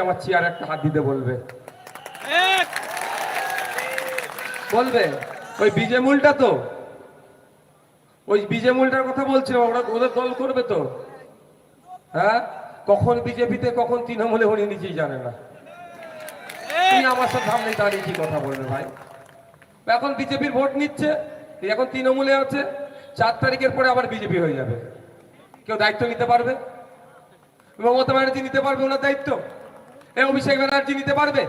আমার চেয়ার একটা হাত দিতে বলবে, বলবে ওই বিজেমূলটা তো, ওই বিজেমূলটার কথা বলছে, ওরা ওদের দল করবে তো। হ্যাঁ, কখন বিজেপিতে কখন তৃণমূলে উনি নিজেই জানে না। তিনি আমার সাথে সামনে দাঁড়িয়ে কি কথা বলবে ভাই? এখন বিজেপির ভোট নিচ্ছে, এখন তৃণমূলে আছে, 4 তারিখের পরে আবার বিজেপি হয়ে যাবে। কেউ দায়িত্ব নিতে পারবে? মমতা ব্যানার্জি নিতে পারবে ওনার দায়িত্ব? এই অভিষেক ব্যানার্জি নিতে পারবে?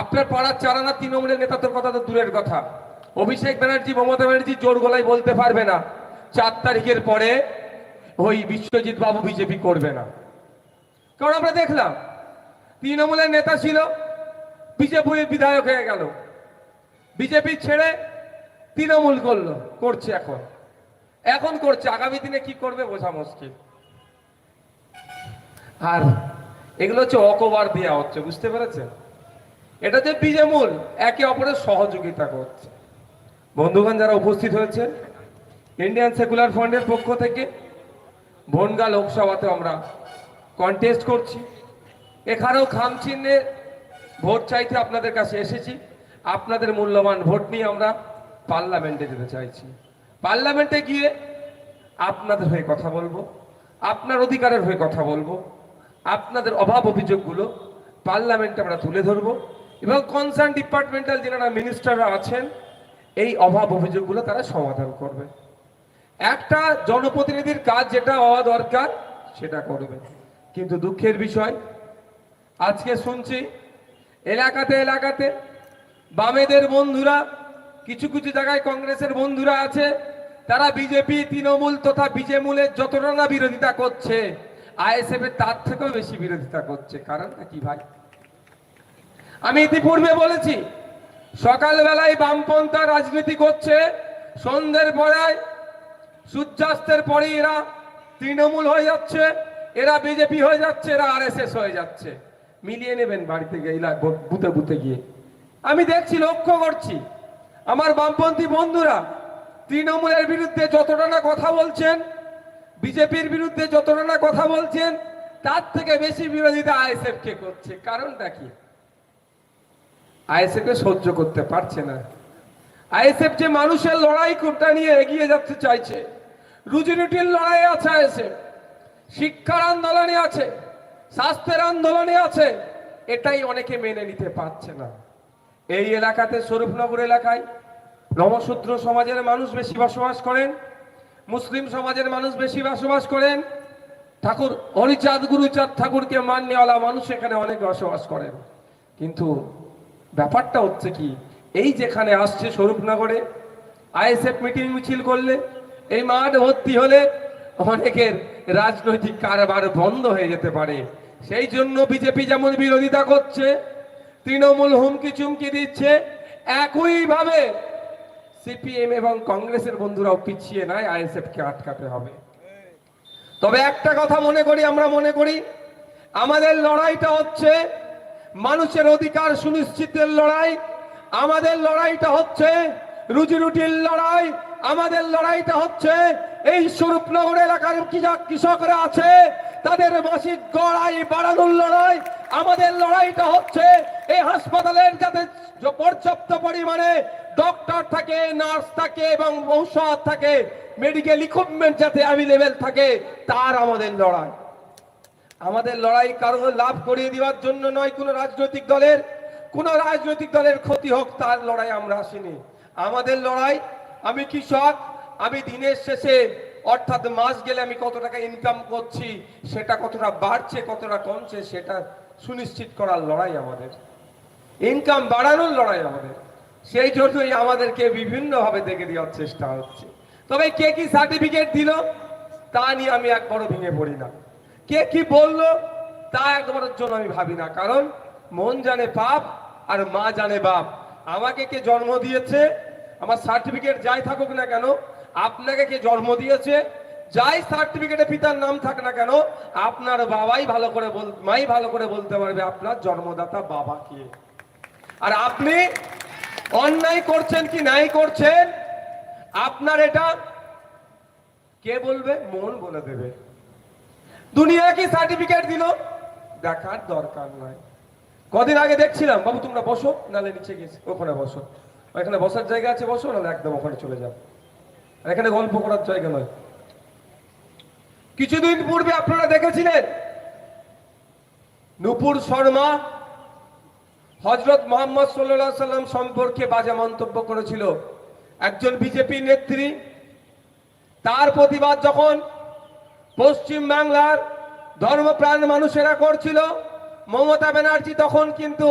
আপনার পাড়ার চারানা তৃণমূলের নেতাদের কথা তো দূরের কথা, অভিষেক ব্যানার্জি মমতা ব্যানার্জি জোর গলায় বলতে পারবে না 4 তারিখের পরে ওই বিশ্বজিৎ বাবু বিজেপি করবে না। কারণ আমরা দেখলাম তৃণমূলের নেতা ছিল, বিজেপির বিধায়ক হয়ে গেল, বিজেপি ছেড়ে তৃণমূল করছে, এখন করছে, আগামী দিনে কি করবে বোঝা মুশকিল। আর এগুলো হচ্ছে অকবার দেওয়া হচ্ছে, বুঝতে পেরেছেন? এটা যে বিজেমূল একে অপরের সহযোগিতা করছে। বন্ধুগণ যারা উপস্থিত হয়েছে, ইন্ডিয়ান সেকুলার ফ্রন্টের পক্ষ থেকে বনগাঁ লোকসভাতে আমরা কন্টেস্ট করছি। এখানেও খামচিহ্নে ভোট চাইতে আপনাদের কাছে এসেছি। আপনাদের মূল্যবান ভোট নিয়ে আমরা পার্লামেন্টে যেতে চাইছি। পার্লামেন্টে গিয়ে আপনাদের হয়ে কথা বলবো, আপনার অধিকারের হয়ে কথা বলবো, আপনাদের অভাব অভিযোগগুলো পার্লামেন্টে আমরা তুলে ধরবো এবং কনসার্ন ডিপার্টমেন্টাল যারা মিনিস্টাররা আছেন এই অভাব অভিযোগগুলো তারা সমাধান করবে। একটা জনপ্রতিনিধির কাজ যেটা হওয়া দরকার সেটা করবে। কিন্তু দুঃখের বিষয়, আজকে শুনছি এলাকাতে বামেদের বন্ধুরা, কিছু কিছু জায়গায় কংগ্রেসের বন্ধুরা আছে, তারা বিজেপি তৃণমূল তথা বিজেমূলের যতটা না বিরোধিতা করছে, আইএসএফ এর তার থেকেও বেশি বিরোধিতা করছে। কারণটা কি ভাই? আমি ইতিপূর্বে বলেছি, সকালবেলায় বামপন্থা রাজনীতি করছে, সন্ধ্যের পরায় সূর্যাস্তের পরে এরা তৃণমূল হয়ে যাচ্ছে, এরা বিজেপি হয়ে যাচ্ছে, এরা আরএসএস হয়ে যাচ্ছে। মিলিয়ে নেবেন বাড়িতে গিয়ে, বুথে বুথে গিয়ে। আমি দেখছি, লক্ষ্য করছি, আমার বামপন্থী বন্ধুরা তৃণমূলের বিরুদ্ধে যতটা না কথা বলছেন, বিজেপির বিরুদ্ধে যতটা না কথা বলছেন, তার থেকে বেশি বিরোধিতা আইএসএফ কে করছে। কারণটা কি? আইএসএফ কে সহ্য করতে পারছে না। আইএসএফ যে মানুষের লড়াই কোনটা নিয়ে এগিয়ে যেতে চাইছে, রুজি রুটির লড়াই আছে, আইএসএফ শিক্ষার আন্দোলনে আছে, স্বাস্থ্যের আন্দোলনে আছে, এটাই অনেকে মেনে নিতে পারছে না। এই এলাকাতে, স্বরূপনগর এলাকায় নমশূদ্র সমাজের মানুষ বেশি বসবাস করেন, মুসলিম সমাজের মানুষ বেশি বসবাস করেন, ঠাকুর হরিচাঁদ গুরুচাঁদ ঠাকুরকে মান্যওয়ালা মানুষ এখানে অনেক বসবাস করেন। কিন্তু ব্যাপারটা হচ্ছে কি, এই যেখানে আসছে স্বরূপনগরে আইএসএফ মিটিং মিছিল করলে, এই মাঠ ভর্তি হলে অনেকের রাজনৈতিক কারবার বন্ধ হয়ে যেতে পারে। সেই জন্য বিজেপি যেমন বিরোধিতা করছে, তৃণমূল হুমকি চুমকি দিচ্ছে, একইভাবে সিপিএম এবং কংগ্রেসের বন্ধুরাও পিছিয়ে নাই, আইএসএফ কে আটকাতে হবে। তবে একটা কথা আমরা মনে করি, আমাদের লড়াইটা হচ্ছে মানুষের অধিকার সুনিশ্চিতের লড়াই, আমাদের লড়াইটা হচ্ছে রুজি রুটির লড়াই, আমাদের লড়াইটা হচ্ছে এই স্বরূপনগর এলাকার কৃষকরা আছে তাদের মাসিক গড় আয় বাড়ানোর লড়াই, আমাদের লড়াইটা হচ্ছে এই হাসপাতালের যাতে পর্যাপ্ত পরিমাণে ডক্টর থাকে, নার্স থাকে এবং ঔষধ থাকে, মেডিকেল ইকুইপমেন্ট যাতে অ্যাভেলেবেল থাকে, তার আমাদের লড়াই। আমাদের লড়াই কারো লাভ করিয়ে দেওয়ার জন্য নয়, কোন রাজনৈতিক দলের ক্ষতি হোক তার লড়াই আমরা আসিনি। আমাদের লড়াই, আমি কৃষক, আমি দিনের শেষে অর্থাৎ মাস গেলে আমি কত টাকা ইনকাম করছি, সেটা কতটা বাড়ছে কতটা কমছে সেটা সুনিশ্চিত করার লড়াই আমাদের, ইনকাম বাড়ানোর লড়াই আমাদের। সেই জন্যই আমাদেরকে বিভিন্নভাবে দেখে দেওয়ার চেষ্টা হচ্ছে। তবে কে কি সার্টিফিকেট দিল তা নিয়ে আমি একবারও ভেঙে পড়ি না, কে কি বললো তা একবারের জন্য আমি ভাবি না। কারণ মন জানে পাপ আর মা জানে বাপ। আমাকে কে জন্ম দিয়েছে, আমার সার্টিফিকেট যাই থাকুক না কেন, আপনাকে কে জন্ম দিয়েছে, যাই সার্টিফিকেটে পিতার নাম থাক না কেন, আপনার বাবাই ভালো করে মাই ভালো করে বলতে পারবে আপনার জন্মদাতা বাবা কে। আর আপনি অন্যায় করছেন কি নাই করছেন, আপনার এটা কে বলবে? মন বলে দেবে। দুনিয়া কি সার্টিফিকেট দিল দেখার দরকার নয়। কদিন আগে দেখছিলাম, বাবু তোমরা বসো, নালে নিচে গেছে ওখানে বসো, এখানে বসার জায়গা আছে বসো, নাহলে একদম ওখানে চলে যাও, এখানে গল্প করার জায়গা নয়। কিছুদিন পূর্বে আপনারা দেখেছিলেন নূপুর শর্মা হযরত মুহাম্মদ সাল্লাল্লাহু আলাইহি সাল্লাম সম্পর্কে বাজে মন্তব্য করেছিল, একজন বিজেপি নেত্রী। তার প্রতিবাদ যখন পশ্চিম বাংলার ধর্মপ্রাণ মানুষেরা করছিল, মমতা ব্যানার্জি তখন কিন্তু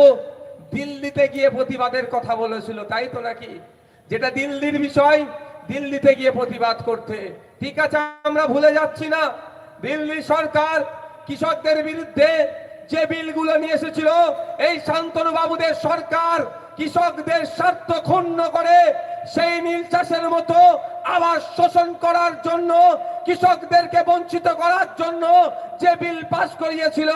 দিল্লিতে গিয়ে প্রতিবাদের কথা বলেছিল, তাই তো নাকি? যেটা দিল্লির বিষয়, দিল্লিতে গিয়ে প্রতিবাদ করতে। ঠিক আছে, আমরা ভুলে যাচ্ছি না দিল্লি সরকার কৃষকদের বিরুদ্ধে যে বিলগুলো নিয়ে এসেছিল, এই শান্তনু বাবুদের সরকার কৃষকদের স্বার্থ ক্ষুণ্ণ করে সেই নীল চাষের মতো আবার শোষণ করার জন্য, কৃষকদেরকে বঞ্চিত করার জন্য যে বিল পাস করিয়েছিল।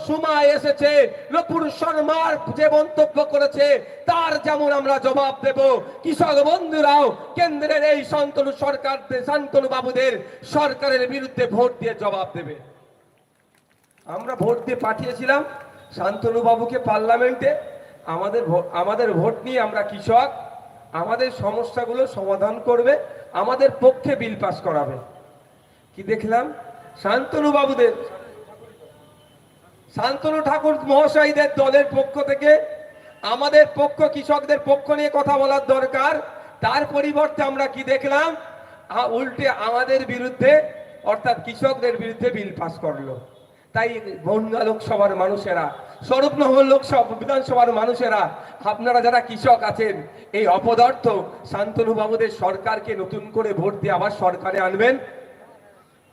সময় এসেছে নূপুর শর্মার যে মন্তব্য করেছে তার যেমন আমরা জবাব দেব, কৃষক বন্ধুরাও কেন্দ্রের এই শান্তনু সরকার, শান্তনু বাবুদের সরকারের বিরুদ্ধে ভোট দিয়ে জবাব দেবে। আমরা ভোট দিয়ে পাঠিয়েছিলাম শান্তনু বাবুকে পার্লামেন্টে, আমাদের ভোট নিয়ে আমরা কৃষক, আমাদের সমস্যাগুলো সমাধান করবে, আমাদের পক্ষে বিল পাস করাবে। কি দেখলাম? শান্তনু বাবুদের, শান্তনু ঠাকুর মহাশয়দের দলের পক্ষ থেকে আমাদের পক্ষ, কৃষকদের পক্ষ নিয়ে কথা বলার দরকার, তার পরিবর্তে আমরা কি দেখলাম? উল্টে আমাদের বিরুদ্ধে, অর্থাৎ কৃষকদের বিরুদ্ধে বিল পাস করলো। তাই বনগাঁ লোকসভার মানুষেরা, স্বরূপনগর লোকসভা বিধানসভার মানুষেরা, আপনারা যারা কৃষক আছেন, এই অপদার্থ শান্তনু বাবুদের সরকারকে নতুন করে ভোট দিয়ে আবার সরকারে আনবেন?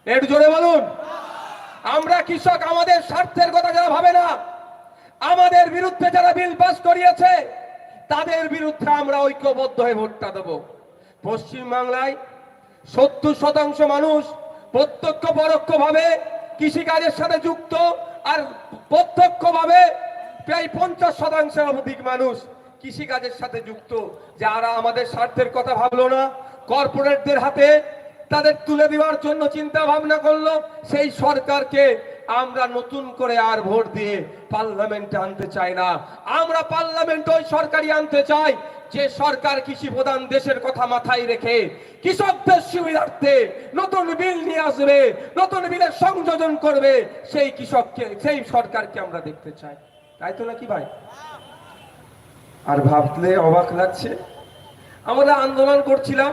একটু জোরে বলুন। আমরা কৃষক, আমাদের স্বার্থের কথা যারা ভাবে না, আমাদের বিরুদ্ধে যারা বিল পাস করিয়েছে, তাদের বিরুদ্ধে আমরা ঐক্যবদ্ধ হয়ে ভোটটা দেব। পশ্চিম বাংলায় 70% মানুষ প্রত্যক্ষ পরোক্ষ ভাবে কৃষিকাজের সাথে যুক্ত, আর প্রত্যক্ষভাবে প্রায় 50% অধিক মানুষ কৃষিকাজের সাথে যুক্ত। যারা আমাদের স্বার্থের কথা ভাবলো না, কর্পোরেটদের হাতে তাদের তুলে দেওয়ার জন্য চিন্তা ভাবনা করলো, সেই সরকারকে আমরা নতুন করে আর ভোট দিয়ে পার্লামেন্টে আনতে চাই না। আমরা পার্লামেন্টে ওই সরকারই আনতে চাই যে সরকার কৃষি প্রধান দেশের কথা মাথায় রেখে কৃষকদের সুবিধার্থে নতুন বিল নিয়ে আসবে, নতুন বিলের সংযোজন করবে, সেই কৃষককে, সেই সরকারকে আমরা দেখতে চাই। তাই তো নাকি ভাই? আর ভাবলে অবাক লাগছে, আমরা আন্দোলন করছিলাম